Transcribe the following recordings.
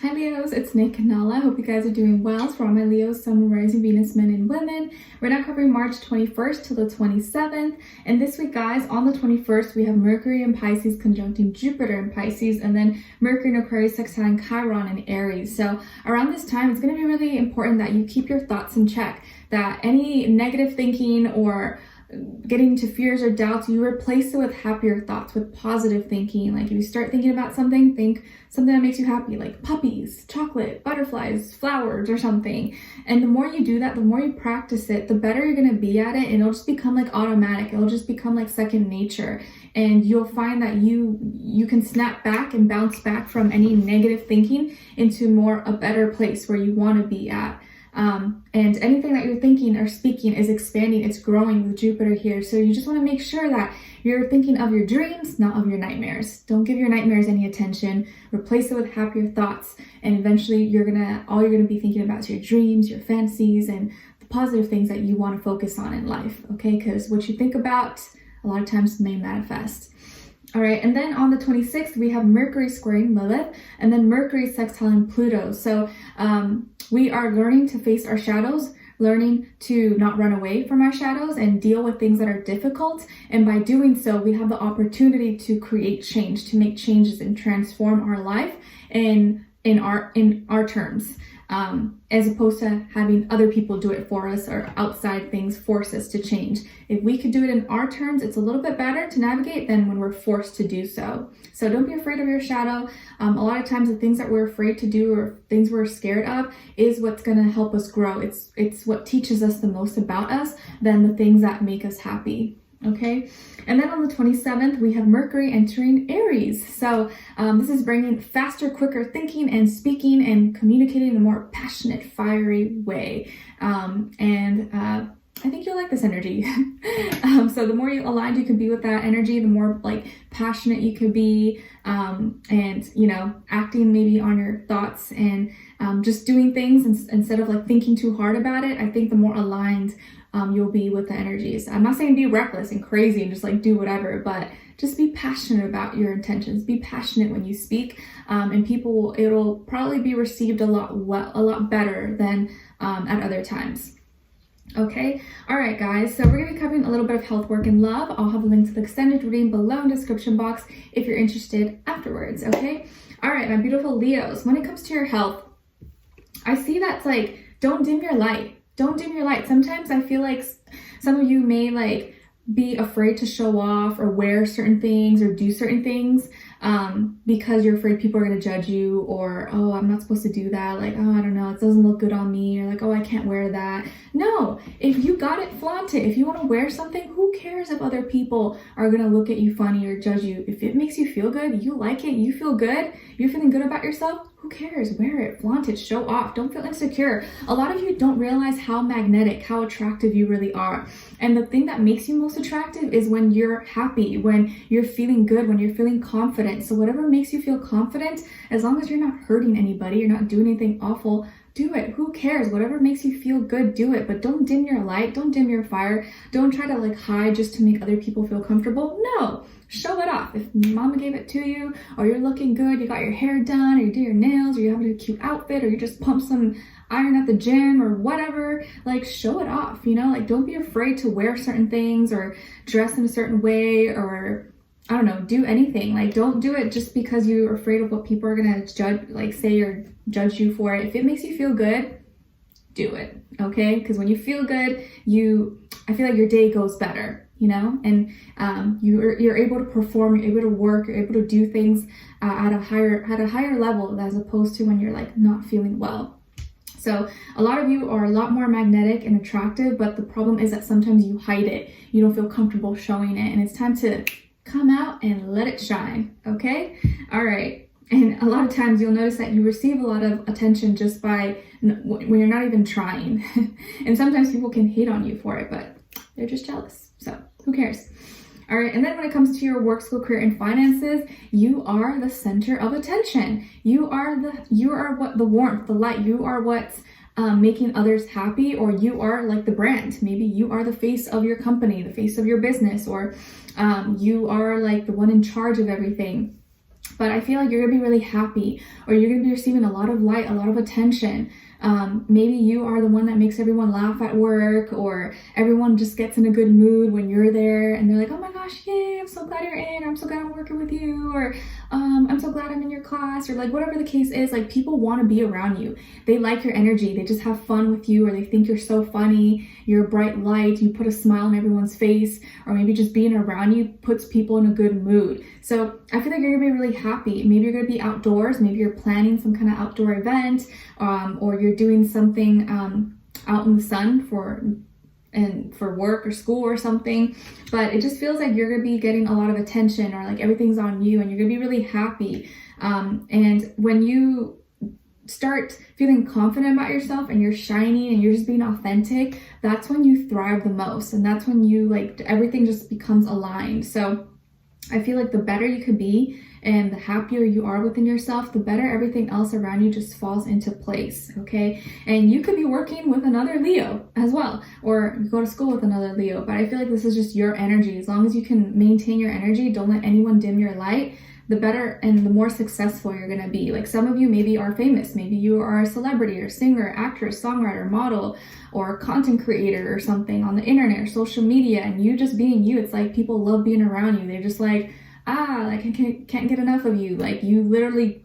Hi Leos, it's Nick and Nala. Hope you guys are doing well. For all my Leos, Sun, Rising, Venus, men and women. We're now covering March 21st to the 27th. And this week, guys, on the 21st, we have Mercury in Pisces conjuncting Jupiter in Pisces, and then Mercury in Aquarius sextiling Chiron in Aries. So around this time, it's going to be really important that you keep your thoughts in check, that any negative thinking or getting to fears or doubts, you replace it with happier thoughts, with positive thinking. Like if you start thinking about something, think something that makes you happy, like puppies, chocolate, butterflies, flowers, or something. And the more you do that, the more you practice it, the better you're going to be at it, and it'll just become like automatic. It'll just become like second nature, and you'll find that you can snap back and bounce back from any negative thinking into a better place where you want to be at. And anything that you're thinking or speaking is expanding, it's growing with Jupiter here. So you just want to make sure that you're thinking of your dreams, not of your nightmares. Don't give your nightmares any attention. Replace it with happier thoughts. And eventually all you're going to be thinking about is your dreams, your fantasies, and the positive things that you want to focus on in life. Okay. Because what you think about a lot of times may manifest. All right, and then on the 26th, we have Mercury squaring Lilith, and then Mercury sextiling Pluto. So we are learning to face our shadows, learning to not run away from our shadows and deal with things that are difficult. And by doing so, we have the opportunity to create change, to make changes and transform our life in our terms. As opposed to having other people do it for us or outside things force us to change. If we could do it in our terms, it's a little bit better to navigate than when we're forced to do so. So don't be afraid of your shadow. A lot of times the things that we're afraid to do or things we're scared of is what's going to help us grow. It's what teaches us the most about us than the things that make us happy. Okay, and then on the 27th, we have Mercury entering Aries. So this is bringing faster, quicker thinking and speaking and communicating in a more passionate, fiery way. I think you'll like this energy. So the more aligned you can be with that energy, the more like passionate you could be, and acting maybe on your thoughts and just doing things instead of like thinking too hard about it. I think the more aligned you'll be with the energies. I'm not saying be reckless and crazy and just like do whatever, but just be passionate about your intentions. Be passionate when you speak, and it'll probably be received a lot better than at other times. Okay, all right, guys. So we're gonna be covering a little bit of health, work, and love. I'll have a link to the extended reading below in the description box if you're interested afterwards. Okay, all right, my beautiful Leos. When it comes to your health, I see that's like don't dim your light. Don't dim your light. Sometimes I feel like some of you may like be afraid to show off or wear certain things or do certain things because you're afraid people are going to judge you, or, oh, I'm not supposed to do that. Like, oh, I don't know, it doesn't look good on me, or like, oh, I can't wear that. No, if you got it, flaunt it. If you want to wear something, who cares if other people are going to look at you funny or judge you? If it makes you feel good, you like it, you feel good, you're feeling good about yourself, who cares? Wear it, flaunt it, show off. Don't feel insecure. A lot of you don't realize how magnetic, how attractive you really are. And the thing that makes you most attractive is when you're happy, when you're feeling good, when you're feeling confident. So whatever makes you feel confident, as long as you're not hurting anybody, you're not doing anything awful, do it. Who cares? Whatever makes you feel good, do it. But don't dim your light. Don't dim your fire. Don't try to like hide just to make other people feel comfortable. No, show it off. If mama gave it to you, or you're looking good, you got your hair done, or you do your nails, or you have a cute outfit, or you just pump some iron at the gym or whatever, like show it off, like don't be afraid to wear certain things or dress in a certain way, or I don't know, do anything. Like don't do it just because you're afraid of what people are going to judge, like say or judge you for it. If it makes you feel good, do it. Okay. Because when you feel good, I feel like your day goes better, and you're able to perform, you're able to work, you're able to do things at a higher level, as opposed to when you're like not feeling well. So a lot of you are a lot more magnetic and attractive, but the problem is that sometimes you hide it. You don't feel comfortable showing it, and it's time to come out and let it shine. Okay. All right. And a lot of times you'll notice that you receive a lot of attention just by when you're not even trying. And sometimes people can hate on you for it, but they're just jealous. So who cares? All right. And then when it comes to your work, school, career, and finances, you are the center of attention. You are what the warmth, the light. You are what's making others happy, or you are like the brand. Maybe you are the face of your company, the face of your business, or you are like the one in charge of everything. But I feel like you're gonna be really happy, or you're gonna be receiving a lot of light, a lot of attention. Maybe you are the one that makes everyone laugh at work, or everyone just gets in a good mood when you're there and they're like, oh my gosh, yay, I'm so glad you're in, or I'm so glad I'm working with you, or I'm so glad I'm in your class, or like whatever the case is. Like, people want to be around you. They like your energy. They just have fun with you, or they think you're so funny, you're a bright light, you put a smile on everyone's face, or maybe just being around you puts people in a good mood. So I feel like you're gonna be really happy. Maybe you're gonna be outdoors, maybe you're planning some kind of outdoor event, or you're doing something out in the sun for work or school or something. But it just feels like you're gonna be getting a lot of attention, or like everything's on you, and you're gonna be really happy. And when you start feeling confident about yourself and you're shining and you're just being authentic, that's when you thrive the most, and that's when you like everything just becomes aligned. So I feel like the better you could be and the happier you are within yourself, the better everything else around you just falls into place, okay? And you could be working with another Leo as well, or you go to school with another Leo, but I feel like this is just your energy. As long as you can maintain your energy, don't let anyone dim your light, the better and the more successful you're gonna be. Like, some of you maybe are famous, maybe you are a celebrity or singer, actress, songwriter, model, or content creator or something on the internet or social media, and you just being you, it's like people love being around you. They're just like, like I can't get enough of you. Like, you literally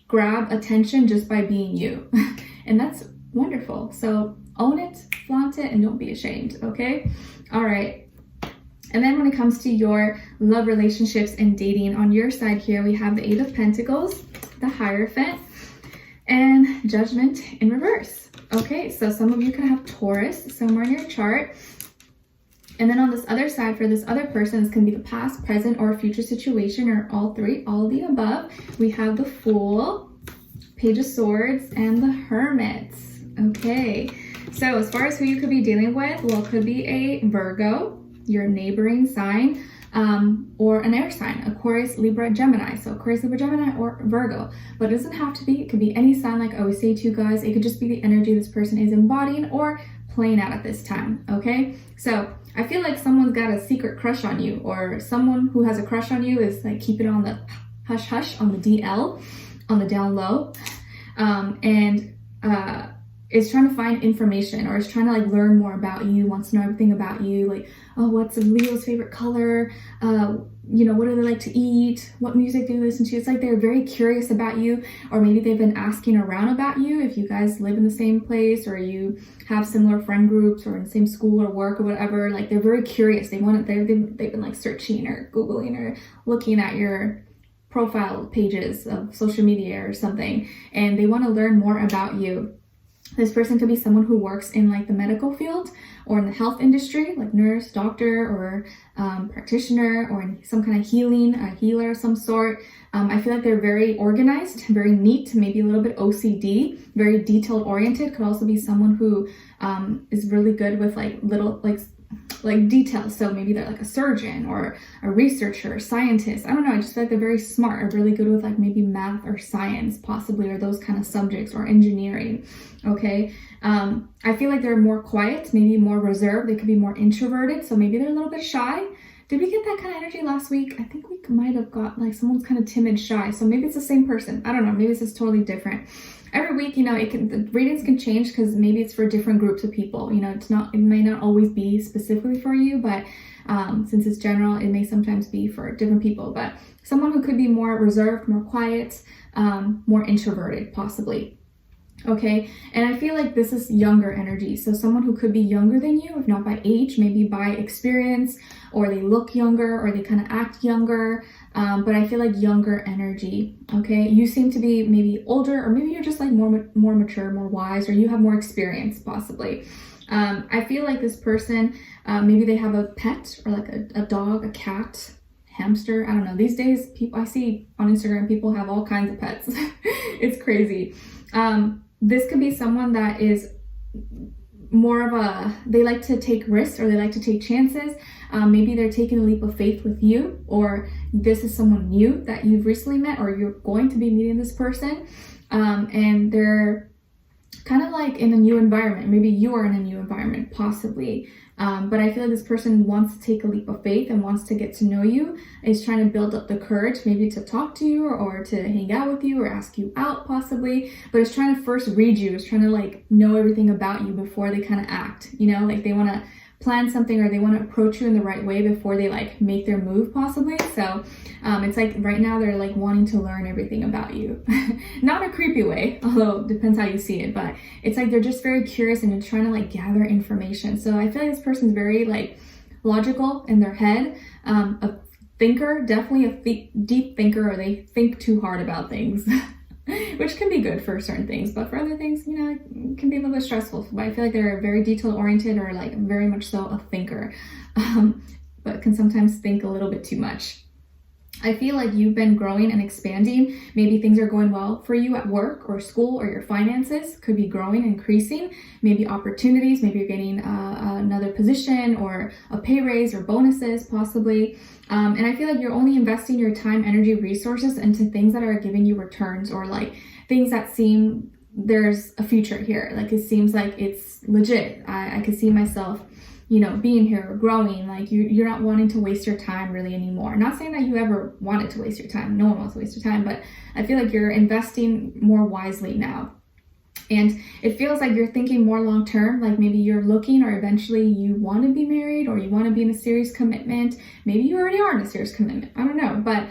grab attention just by being you. And that's wonderful. So own it, flaunt it, and don't be ashamed, okay? All right. And then when it comes to your love, relationships, and dating, on your side here, we have the Eight of Pentacles, the Hierophant, and Judgment in reverse. Okay, so some of you could have Taurus somewhere in your chart. And then on this other side, for this other person, this can be the past, present, or future situation, or all three, all of the above. We have the Fool, Page of Swords, and the Hermit. Okay, so as far as who you could be dealing with, well, it could be a Virgo, your neighboring sign, or an air sign, Aquarius, Libra, Gemini. So Aquarius, Libra, Gemini, or Virgo. But it doesn't have to be. It could be any sign, like I always say to you guys. It could just be the energy this person is embodying or playing out at this time, okay? So I feel like someone's got a secret crush on you, or someone who has a crush on you is like keeping it on the hush hush, on the DL, on the down low, and is trying to find information, or is trying to like learn more about you, wants to know everything about you, like, oh, what's Leo's favorite color, you know, what do they like to eat, what music do they listen to. It's like they're very curious about you, or maybe they've been asking around about you if you guys live in the same place, or you have similar friend groups, or in the same school or work or whatever. Like, they're very curious. They want it. They've been like searching or Googling or looking at your profile pages of social media or something, and they want to learn more about you. This person could be someone who works in like the medical field or in the health industry, like nurse, doctor, or practitioner, or in some kind of healing, a healer of some sort. I feel like they're very organized, very neat, maybe a little bit OCD, very detailed oriented. Could also be someone who is really good with like little like details. So maybe they're like a surgeon or a researcher, scientist. I don't know. I just feel like they're very smart, or really good with like maybe math or science possibly, or those kind of subjects, or engineering. Okay. I feel like they're more quiet, maybe more reserved. They could be more introverted. So maybe they're a little bit shy. Did we get that kind of energy last week? I think we might have got like someone's kind of timid, shy. So maybe it's the same person. I don't know. Maybe this is totally different. Every week, you know, the readings can change because maybe it's for different groups of people. You know, it may not always be specifically for you, but since it's general, it may sometimes be for different people. But someone who could be more reserved, more quiet, more introverted, possibly. Okay, and I feel like this is younger energy. So someone who could be younger than you, if not by age, maybe by experience, or they look younger, or they kind of act younger. But I feel like younger energy. Okay, you seem to be maybe older, or maybe you're just like more mature, more wise, or you have more experience possibly. I feel like this person, maybe they have a pet, or like a dog, a cat, hamster. I don't know. These days, I see on Instagram, people have all kinds of pets. It's crazy. This could be someone that is more of they like to take risks, or they like to take chances. Maybe they're taking a leap of faith with you, or this is someone new that you've recently met, or you're going to be meeting this person. And they're kind of like in a new environment. Maybe you are in a new environment, possibly. But I feel like this person wants to take a leap of faith and wants to get to know you, is trying to build up the courage, maybe to talk to you or to hang out with you or ask you out possibly, but is trying to first read you, is trying to like know everything about you before they kind of act, you know, like they want to plan something or they want to approach you in the right way before they like make their move possibly. So it's like right now they're like wanting to learn everything about you. Not in a creepy way, although it depends how you see it, but it's like they're just very curious and they're trying to like gather information. So I feel like this person's very like logical in their head, a thinker, definitely a deep thinker, or they think too hard about things. Which can be good for certain things, but for other things, you know, it can be a little bit stressful. But I feel like they're very detail oriented, or like very much so a thinker, but can sometimes think a little bit too much. I feel like you've been growing and expanding. Maybe things are going well for you at work or school, or your finances could be growing, increasing. Maybe opportunities, maybe you're getting another position or a pay raise or bonuses possibly. And I feel like you're only investing your time, energy, resources into things that are giving you returns, or like things that seem there's a future here. Like it seems like it's legit. I could see myself, you know, being here, growing. Like you're not wanting to waste your time really anymore. Not saying that you ever wanted to waste your time. No one wants to waste your time, but I feel like you're investing more wisely now. And it feels like you're thinking more long term, like maybe you're looking, or eventually you want to be married, or you want to be in a serious commitment. Maybe you already are in a serious commitment. I don't know. But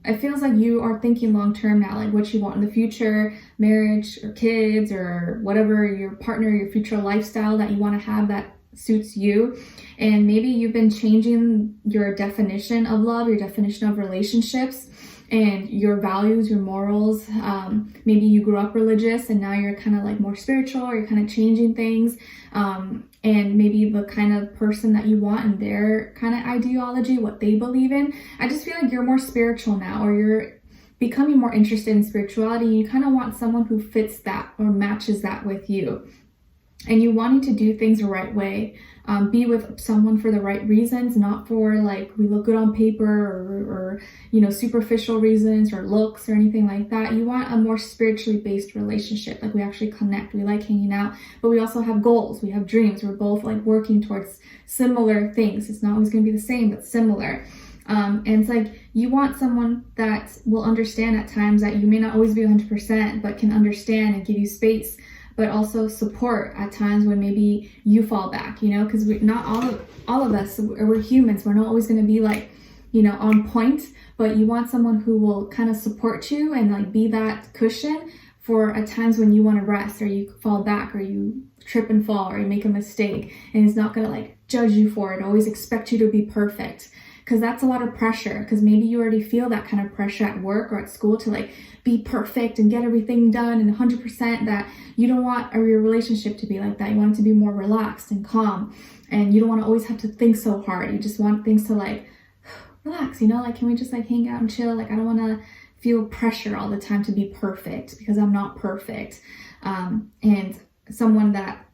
it feels like you are thinking long term now, like what you want in the future, marriage or kids or whatever, your partner, your future lifestyle that you want to have that suits you. And maybe you've been changing your definition of love, your definition of relationships, and your values, your morals. Maybe you grew up religious and now you're kind of like more spiritual, or you're kind of changing things. And maybe the kind of person that you want and their kind of ideology, what they believe in. I just feel like you're more spiritual now, or you're becoming more interested in spirituality. You kind of want someone who fits that or matches that with you. And you wanting to do things the right way, be with someone for the right reasons, not for like we look good on paper, or you know, superficial reasons or looks or anything like that. You want a more spiritually based relationship, like we actually connect, we like hanging out, but we also have goals, we have dreams, we're both like working towards similar things. It's not always going to be the same, but similar. And it's like you want someone that will understand at times that you may not always be 100%, but can understand and give you space, but also support at times when maybe you fall back, you know, because we're not all of us, we're humans. We're not always going to be like, you know, on point, but you want someone who will kind of support you and like be that cushion for at times when you want to rest, or you fall back, or you trip and fall, or you make a mistake, and it's not going to like judge you for it, always expect you to be perfect. Because that's a lot of pressure, because maybe you already feel that kind of pressure at work or at school to like be perfect and get everything done and 100%, that you don't want your relationship to be like that. You want it to be more relaxed and calm, and you don't want to always have to think so hard. You just want things to like relax, you know, like can we just like hang out and chill? Like I don't want to feel pressure all the time to be perfect, because I'm not perfect. And someone that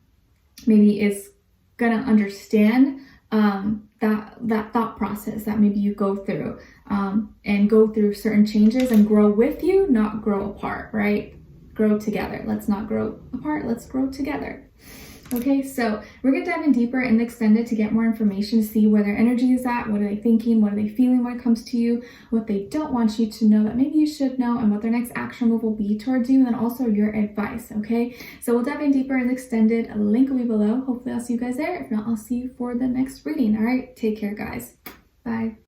maybe is gonna understand that thought process that maybe you go through, and go through certain changes and grow with you, not grow apart, right? Grow together. Let's not grow apart. Let's grow together. Okay, so we're going to dive in deeper in the extended to get more information, to see where their energy is at, what are they thinking, what are they feeling when it comes to you, what they don't want you to know that maybe you should know, and what their next action move will be towards you, and then also your advice, okay? So we'll dive in deeper in the extended. A link will be below. Hopefully I'll see you guys there. If not, I'll see you for the next reading. All right, take care, guys. Bye.